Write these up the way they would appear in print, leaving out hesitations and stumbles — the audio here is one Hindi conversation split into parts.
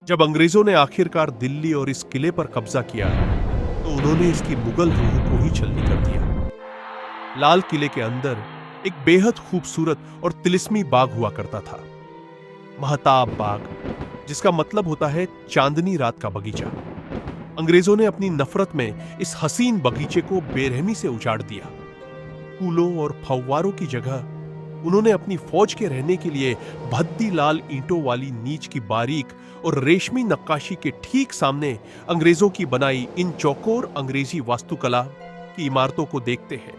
जब अंग्रेजों ने आखिरकार दिल्ली और इस किले पर कब्जा किया तो उन्होंने इसकी मुगल रूह को ही छलनी कर दिया। लाल किले के अंदर एक बेहद खूबसूरत और तिलिस्मी बाग हुआ करता था, महताब बाग, जिसका मतलब होता है चांदनी रात का बगीचा। अंग्रेजों ने अपनी नफरत में इस हसीन बगीचे को बेरहमी से उजाड़ दिया। फूलों और फव्वारों की जगह उन्होंने अपनी फौज के रहने के लिए भद्दी लाल ईंटों वाली नीच की बारीक और रेशमी नक्काशी के ठीक सामने अंग्रेजों की बनाई इन चौकोर अंग्रेजी वास्तुकला की इमारतों को देखते हैं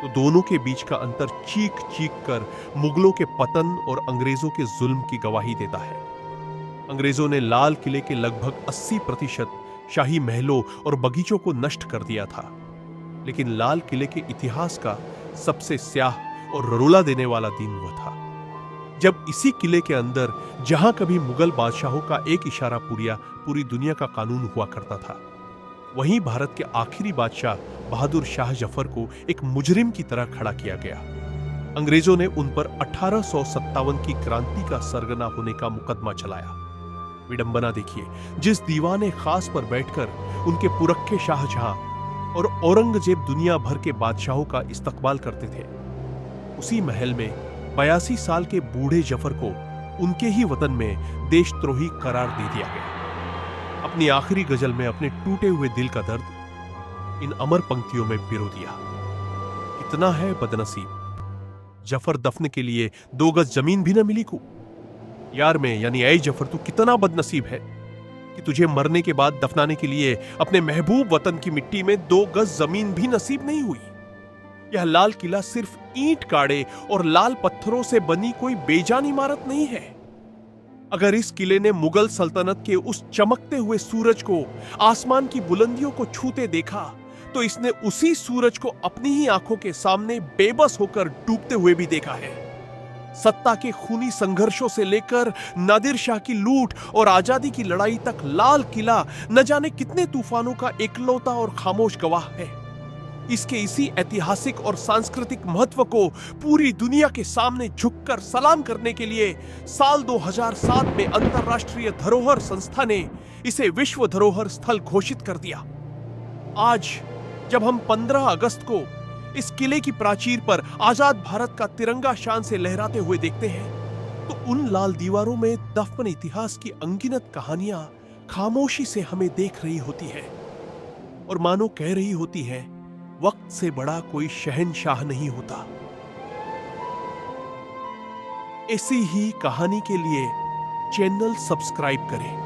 तो दोनों के बीच का अंतर चीख चीख कर मुगलों के पतन और अंग्रेजों के जुल्म की गवाही देता है। अंग्रेजों ने लाल किले के लगभग 80% शाही महलों और बगीचों को नष्ट कर दिया था, लेकिन लाल किले के इतिहास का सबसे स्याह और रुला देने वाला दिन वो था जब इसी किले के अंदर जहां कभी मुगल बादशाहों का एक इशारा पूरी दुनिया का कानून हुआ करता था, वहीं भारत के आखिरी बादशाह बहादुर शाह जफर को एक मुजरिम की तरह खड़ा किया गया। अंग्रेजों ने उन पर 1857 की क्रांति का सरगना होने का मुकदमा चलाया। विडंबना देखिए, जिस दीवाने खास पर बैठकर उनके पुरखे शाहजहां और औरंगजेब दुनिया भर के बादशाहों का इस्तकबाल करते थे, उसी महल में 82 साल के बूढ़े जफर को उनके ही वतन में देशद्रोही करार दे दिया गया। अपनी आखिरी गजल में अपने टूटे हुए दिल का दर्द इन अमर पंक्तियों में पिरो दिया। कितना है बदनसीब, जफर दफन के लिए 2 गज जमीन भी न मिली को। यार में यानी ऐ जफर, तू कितना बदनसीब है कि तुझे मरने के बाद दफनाने के लिए अपने महबूब वतन की मिट्टी में 2 गज जमीन भी नसीब नहीं हुई। यह लाल किला सिर्फ ईंट काड़े और लाल पत्थरों से बनी कोई बेजान इमारत नहीं है। अगर इस किले ने मुगल सल्तनत के उस चमकते हुए सूरज को आसमान की बुलंदियों को छूते देखा तो इसने उसी सूरज को अपनी ही आंखों के सामने बेबस होकर डूबते हुए भी देखा है। सत्ता के खूनी संघर्षों से लेकर नादिर शाह की लूट और आजादी की लड़ाई तक लाल किला न जाने कितने तूफानों का एकलौता और खामोश गवाह है। इसके इसी ऐतिहासिक और सांस्कृतिक महत्व को पूरी दुनिया के सामने झुककर सलाम करने के लिए साल 2007 में अंतर्राष्ट्रीय धरोहर संस्था ने इसे विश्व धरोहर स्थल घोषित कर दिया। आज जब हम 15 अगस्त को इस किले की प्राचीर पर आजाद भारत का तिरंगा शान से लहराते हुए देखते हैं तो उन लाल दीवारों में दफन इतिहास की अनगिनत कहानियां खामोशी से हमें देख रही होती है और मानो कह रही होती है, वक्त से बड़ा कोई शहंशाह नहीं होता। ऐसी ही कहानी के लिए चैनल सब्सक्राइब करें।